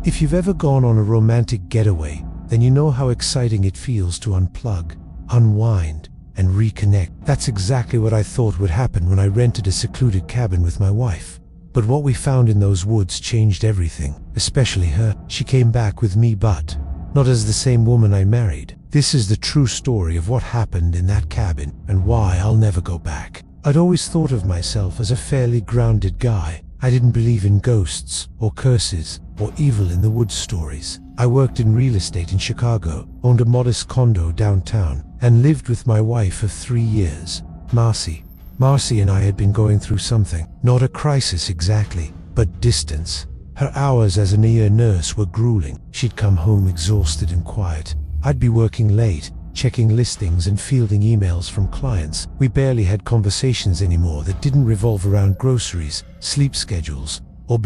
If you've ever gone on a romantic getaway, then you know how exciting it feels to unplug, unwind, and reconnect. That's exactly what I thought would happen when I rented a secluded cabin with my wife. But what we found in those woods changed everything, especially her. She came back with me, but not as the same woman I married. This is the true story of what happened in that cabin and why I'll never go back. I'd always thought of myself as a fairly grounded guy. I didn't believe in ghosts or curses or evil in the woods stories. I worked in real estate in Chicago, owned a modest condo downtown, and lived with my wife of 3 years, Marcy. Marcy and I had been going through something, not a crisis exactly, but distance. Her hours as an ER nurse were grueling. She'd come home exhausted and quiet. I'd be working late, checking listings and fielding emails from clients. We barely had conversations anymore that didn't revolve around groceries, sleep schedules, or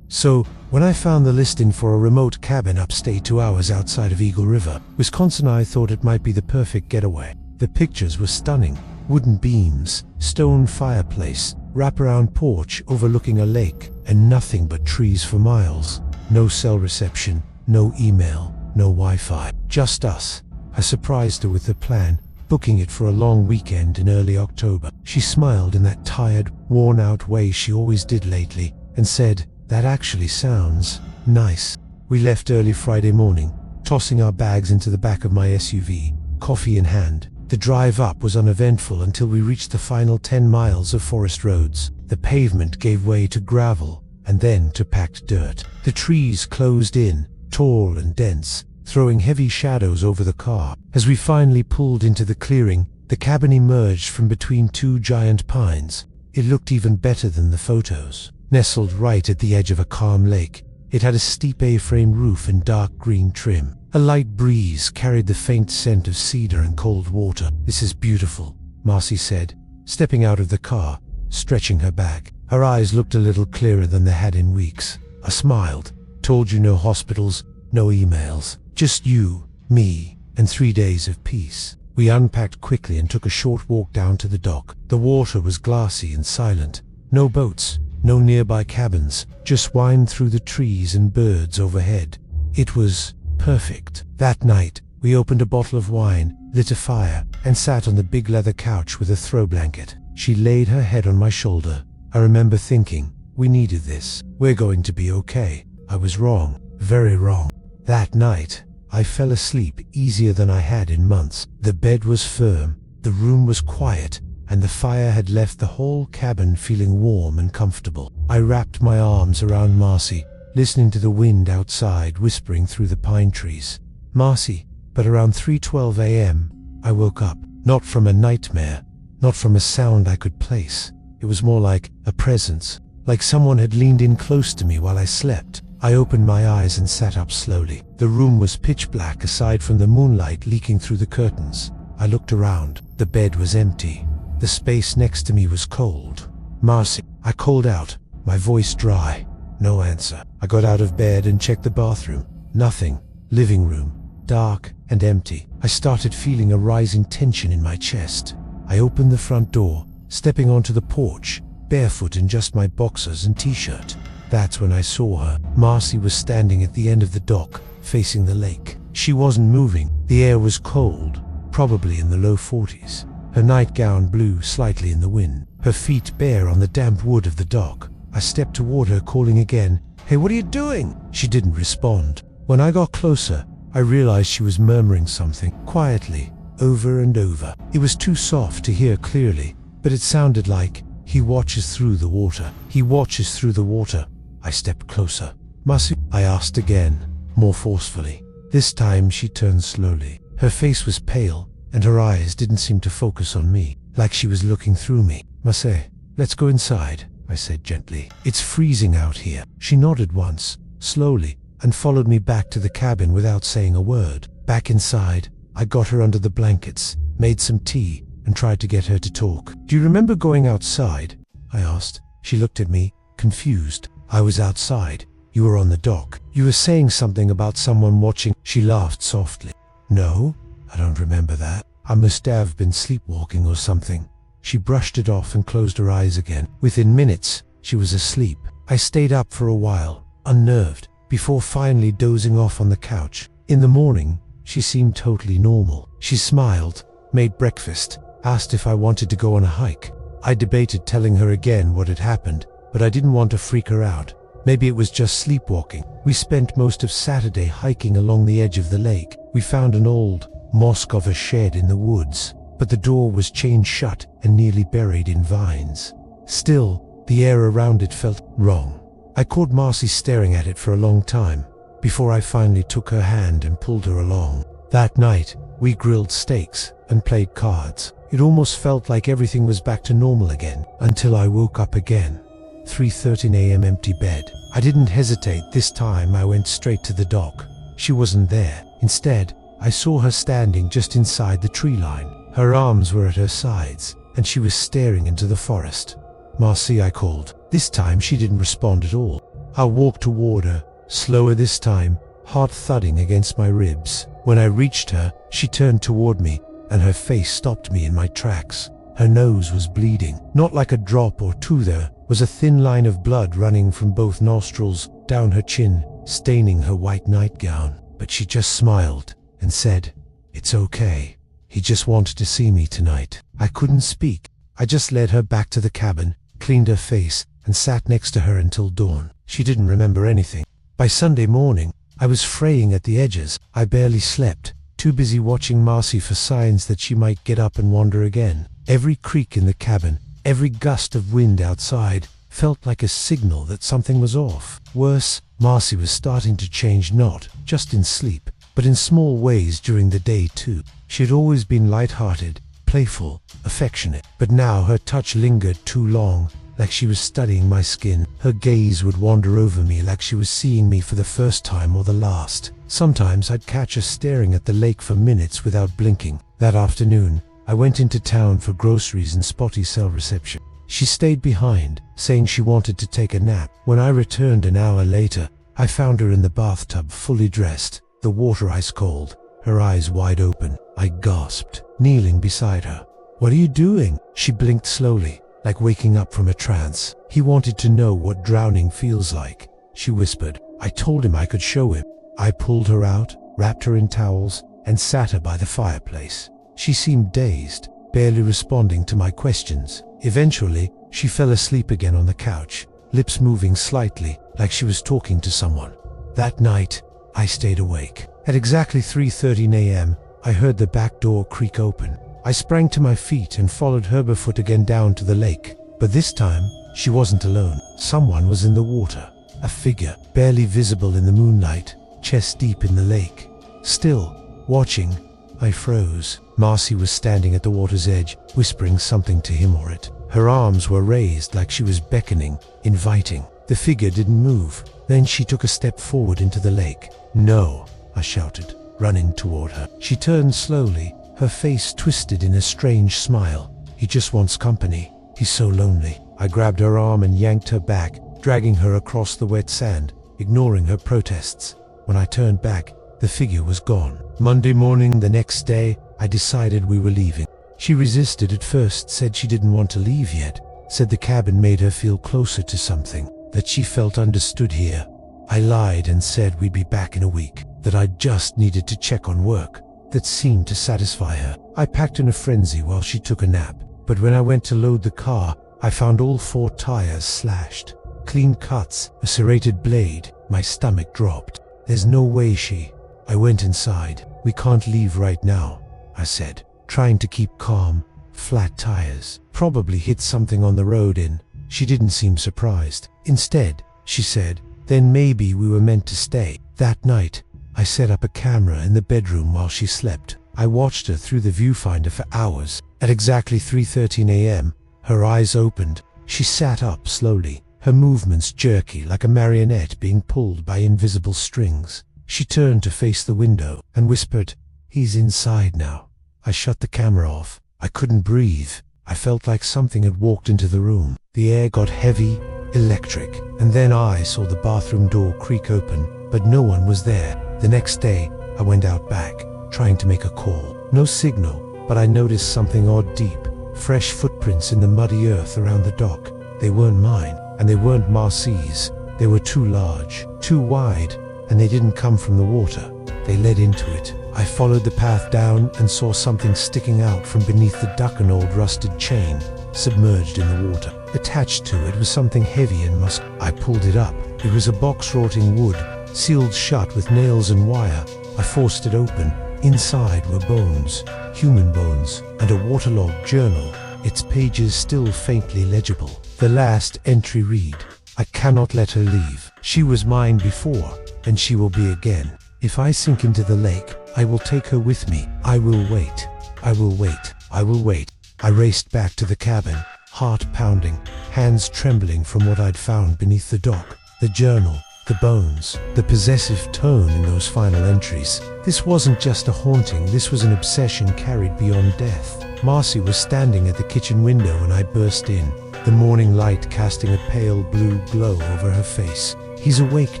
So, when I found the listing for a remote cabin upstate 2 hours outside of Eagle River, Wisconsin, I thought it might be the perfect getaway. The pictures were stunning. Wooden beams, stone fireplace, wraparound porch overlooking a lake, and nothing but trees for miles. No cell reception, no email, no Wi-Fi. Just us. I surprised her with the plan, booking it for a long weekend in early October. She smiled in that tired, worn-out way she always did lately, and said, "That actually sounds nice." We left early Friday morning, tossing our bags into the back of my SUV, coffee in hand. The drive up was uneventful until we reached the final 10 miles of forest roads. The pavement gave way to gravel, and then to packed dirt. The trees closed in, tall and dense, throwing heavy shadows over the car. As we finally pulled into the clearing, the cabin emerged from between 2 giant pines. It looked even better than the photos. Nestled right at the edge of a calm lake, it had a steep A-frame roof and dark green trim. A light breeze carried the faint scent of cedar and cold water. "This is beautiful," Marcy said, stepping out of the car, stretching her back. Her eyes looked a little clearer than they had in weeks. I smiled. "Told you, no hospitals, no emails. Just you, me, and 3 days of peace." We unpacked quickly and took a short walk down to the dock. The water was glassy and silent. No boats, no nearby cabins, just wind through the trees and birds overhead. It was perfect. That night, we opened a bottle of wine, lit a fire, and sat on the big leather couch with a throw blanket. She laid her head on my shoulder. I remember thinking, we needed this. We're going to be okay. I was wrong, very wrong. That night, I fell asleep easier than I had in months. The bed was firm, the room was quiet, and the fire had left the whole cabin feeling warm and comfortable. I wrapped my arms around Marcy, listening to the wind outside whispering through the pine trees. Marcy, but around 3:12 a.m., I woke up, not from a nightmare, not from a sound I could place. It was more like a presence, like someone had leaned in close to me while I slept. I opened my eyes and sat up slowly. The room was pitch black aside from the moonlight leaking through the curtains. I looked around. The bed was empty. The space next to me was cold. "Marcy," I called out, my voice dry. No answer. I got out of bed and checked the bathroom. Nothing. Living room, dark and empty. I started feeling a rising tension in my chest. I opened the front door, stepping onto the porch, barefoot in just my boxers and t-shirt. That's when I saw her. Marcy was standing at the end of the dock, facing the lake. She wasn't moving. The air was cold, probably in the low 40s. Her nightgown blew slightly in the wind, her feet bare on the damp wood of the dock. I stepped toward her, calling again, "Hey, what are you doing?" She didn't respond. When I got closer, I realized she was murmuring something, quietly, over and over. It was too soft to hear clearly, but it sounded like, "He watches through the water. He watches through the water." I stepped closer. "Marcy?" I asked again, more forcefully. This time she turned slowly. Her face was pale, and her eyes didn't seem to focus on me, like she was looking through me. "Marcy, let's go inside," I said gently. "It's freezing out here." She nodded once, slowly, and followed me back to the cabin without saying a word. Back inside, I got her under the blankets, made some tea, and tried to get her to talk. "Do you remember going outside?" I asked. She looked at me, confused. "I was outside. You were on the dock. You were saying something about someone watching." She laughed softly. "No, I don't remember that. I must have been sleepwalking or something." She brushed it off and closed her eyes again. Within minutes, she was asleep. I stayed up for a while, unnerved, before finally dozing off on the couch. In the morning, she seemed totally normal. She smiled, made breakfast, asked if I wanted to go on a hike. I debated telling her again what had happened, but I didn't want to freak her out. Maybe it was just sleepwalking. We spent most of Saturday hiking along the edge of the lake. We found an old mosque of a shed in the woods, but the door was chained shut and nearly buried in vines. Still, the air around it felt wrong. I caught Marcy staring at it for a long time, before I finally took her hand and pulled her along. That night, we grilled steaks and played cards. It almost felt like everything was back to normal again, until I woke up again. 3:13 a.m. empty bed. I didn't hesitate this time. I went straight to the dock. She wasn't there. Instead, I saw her standing just inside the tree line. Her arms were at her sides, and she was staring into the forest. "Marcy," I called. This time she didn't respond at all. I walked toward her, slower this time, heart thudding against my ribs. When I reached her, she turned toward me, and her face stopped me in my tracks. Her nose was bleeding. Not like a drop or two, there was a thin line of blood running from both nostrils down her chin, staining her white nightgown. But she just smiled and said, "It's okay. He just wanted to see me tonight." I couldn't speak. I just led her back to the cabin, cleaned her face, and sat next to her until dawn. She didn't remember anything. By Sunday morning, I was fraying at the edges. I barely slept, too busy watching Marcy for signs that she might get up and wander again. Every creak in the cabin, every gust of wind outside, felt like a signal that something was off. Worse, Marcy was starting to change, not just in sleep, but in small ways during the day too. She had always been light-hearted, playful, affectionate, but now her touch lingered too long, like she was studying my skin. Her gaze would wander over me like she was seeing me for the first time or the last. Sometimes I'd catch her staring at the lake for minutes without blinking. That afternoon, I went into town for groceries and spotty cell reception. She stayed behind, saying she wanted to take a nap. When I returned an hour later, I found her in the bathtub, fully dressed, the water ice cold, her eyes wide open. I gasped, kneeling beside her. "What are you doing?" She blinked slowly, like waking up from a trance. "He wanted to know what drowning feels like," she whispered. I told him I could show him. I pulled her out, wrapped her in towels, and sat her by the fireplace. She seemed dazed, barely responding to my questions. Eventually, she fell asleep again on the couch, lips moving slightly, like she was talking to someone. That night, I stayed awake. At exactly 3:13 a.m., I heard the back door creak open. I sprang to my feet and followed her barefoot again down to the lake. But this time, she wasn't alone. Someone was in the water. A figure, barely visible in the moonlight, chest deep in the lake. Still, watching, I froze. Marcy was standing at the water's edge, whispering something to him or it. Her arms were raised like she was beckoning, inviting. The figure didn't move. Then she took a step forward into the lake. "No," I shouted, running toward her. She turned slowly, her face twisted in a strange smile. "He just wants company. He's so lonely." I grabbed her arm and yanked her back, dragging her across the wet sand, ignoring her protests. When I turned back, the figure was gone. Monday morning, the next day, I decided we were leaving. She resisted at first, said she didn't want to leave yet, said the cabin made her feel closer to something, that she felt understood here. I lied and said we'd be back in a week, that I just needed to check on work. That seemed to satisfy her. I packed in a frenzy while she took a nap, but when I went to load the car, I found all 4 tires slashed. Clean cuts, a serrated blade. My stomach dropped. "There's no way she..." I went inside. "We can't leave right now," I said, trying to keep calm. "Flat tires. Probably hit something on the road in." She didn't seem surprised. Instead, she said, "Then maybe we were meant to stay." That night, I set up a camera in the bedroom while she slept. I watched her through the viewfinder for hours. At exactly 3:13 a.m., her eyes opened. She sat up slowly, her movements jerky like a marionette being pulled by invisible strings. She turned to face the window and whispered, "He's inside now." I shut the camera off. I couldn't breathe. I felt like something had walked into the room. The air got heavy, electric, and then I saw the bathroom door creak open, but no one was there. The next day, I went out back, trying to make a call. No signal, but I noticed something odd deep. Fresh footprints in the muddy earth around the dock. They weren't mine, and they weren't Marcy's. They were too large, too wide, and they didn't come from the water. They led into it. I followed the path down and saw something sticking out from beneath the duck, an old rusted chain, submerged in the water. Attached to it was something heavy and muscular. I pulled it up. It was a box rotting wood, sealed shut with nails and wire. I forced it open. Inside were bones, human bones, and a waterlogged journal, its pages still faintly legible. The last entry read, "I cannot let her leave. She was mine before, and she will be again. If I sink into the lake, I will take her with me. I will wait. I will wait. I will wait." I raced back to the cabin, heart pounding, hands trembling from what I'd found beneath the dock. The journal, the bones, the possessive tone in those final entries. This wasn't just a haunting, this was an obsession carried beyond death. Marcy was standing at the kitchen window and I burst in, the morning light casting a pale blue glow over her face. "He's awake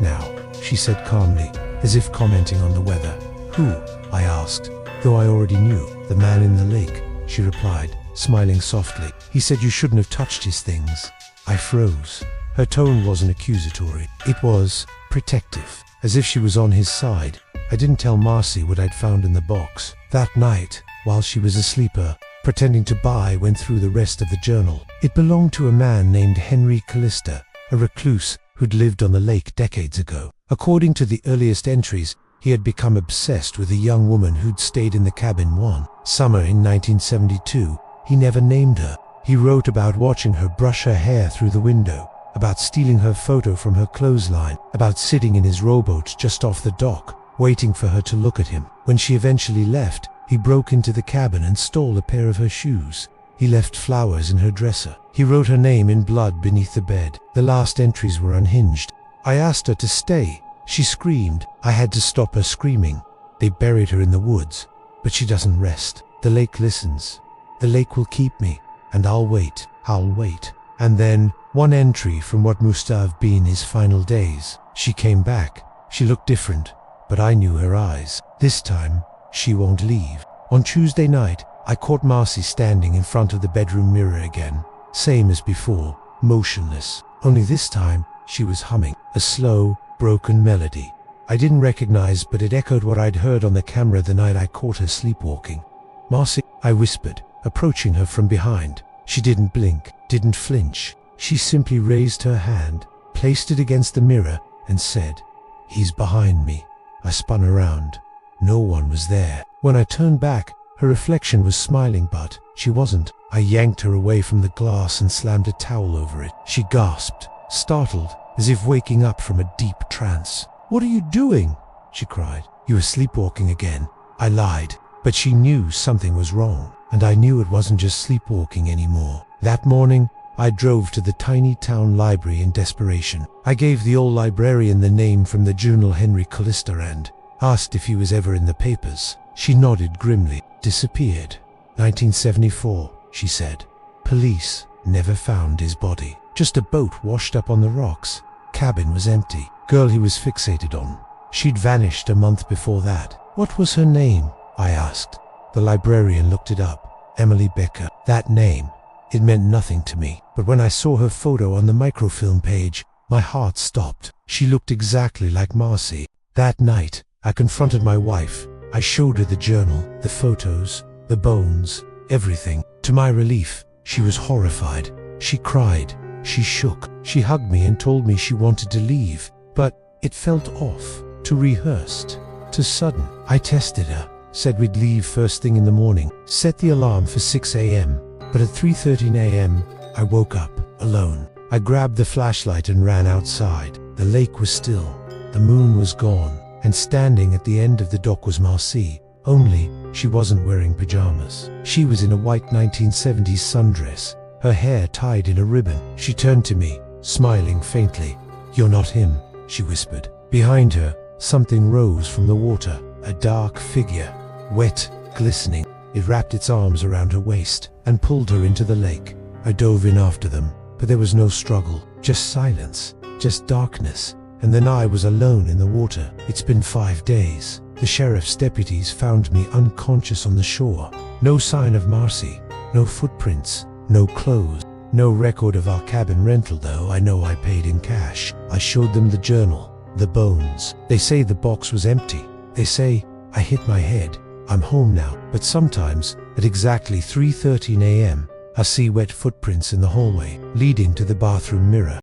now," she said calmly, as if commenting on the weather. "Who?" I asked, though I already knew. "The man in the lake," she replied, smiling softly. "He said you shouldn't have touched his things." I froze. Her tone wasn't accusatory. It was protective, as if she was on his side. I didn't tell Marcy what I'd found in the box. That night, while she was asleep, pretending to buy, went through the rest of the journal. It belonged to a man named Henry Callista, a recluse who'd lived on the lake decades ago. According to the earliest entries, he had become obsessed with a young woman who'd stayed in the cabin one summer in 1972. He never named her. He wrote about watching her brush her hair through the window, about stealing her photo from her clothesline, about sitting in his rowboat just off the dock, waiting for her to look at him. When she eventually left, he broke into the cabin and stole a pair of her shoes. He left flowers in her dresser. He wrote her name in blood beneath the bed. The last entries were unhinged. I asked her to stay. She screamed. I had to stop her screaming. They buried her in the woods, but she doesn't rest. The lake listens. The lake will keep me, and I'll wait. I'll wait. And then, one entry from what must have been his final days. She came back. She looked different, but I knew her eyes. This time, she won't leave. On Tuesday night, I caught Marcy standing in front of the bedroom mirror again. Same as before, motionless. Only this time, she was humming a slow, broken melody. I didn't recognize, but it echoed what I'd heard on the camera the night I caught her sleepwalking. "Marcy," I whispered, approaching her from behind. She didn't blink, didn't flinch. She simply raised her hand, placed it against the mirror, and said, "He's behind me." I spun around. No one was there. When I turned back, her reflection was smiling, but she wasn't. I yanked her away from the glass and slammed a towel over it. She gasped, startled, as if waking up from a deep trance. "What are you doing?" she cried. "You were sleepwalking again." I lied, but she knew something was wrong, and I knew it wasn't just sleepwalking anymore. That morning, I drove to the tiny town library in desperation. I gave the old librarian the name from the journal Henry Callista and asked if he was ever in the papers. She nodded grimly. "Disappeared. 1974, she said. "Police never found his body. Just a boat washed up on the rocks. Cabin was empty. Girl he was fixated on. She'd vanished a month before that." "What was her name?" I asked. The librarian looked it up. Emily Becker. That name. It meant nothing to me, but when I saw her photo on the microfilm page, my heart stopped. She looked exactly like Marcy. That night, I confronted my wife. I showed her the journal, the photos, the bones, everything. To my relief, she was horrified. She cried. She shook. She hugged me and told me she wanted to leave, but it felt off, too rehearsed, too sudden. I tested her, said we'd leave first thing in the morning, set the alarm for 6 a.m., but at 3:13 a.m., I woke up, alone. I grabbed the flashlight and ran outside. The lake was still. The moon was gone, and standing at the end of the dock was Marcy, only she wasn't wearing pajamas. She was in a white 1970s sundress, her hair tied in a ribbon. She turned to me, smiling faintly. "You're not him," she whispered. Behind her, something rose from the water, a dark figure, wet, glistening. It wrapped its arms around her waist and pulled her into the lake. I dove in after them, but there was no struggle, just silence, just darkness, and then I was alone in the water. It's been 5 days. The sheriff's deputies found me unconscious on the shore. No sign of Marcy, no footprints, no clothes. No record of our cabin rental though. I know I paid in cash. I showed them the journal, the bones. They say the box was empty. They say I hit my head. I'm home now, but sometimes, at exactly 3:13 a.m., I see wet footprints in the hallway, leading to the bathroom mirror.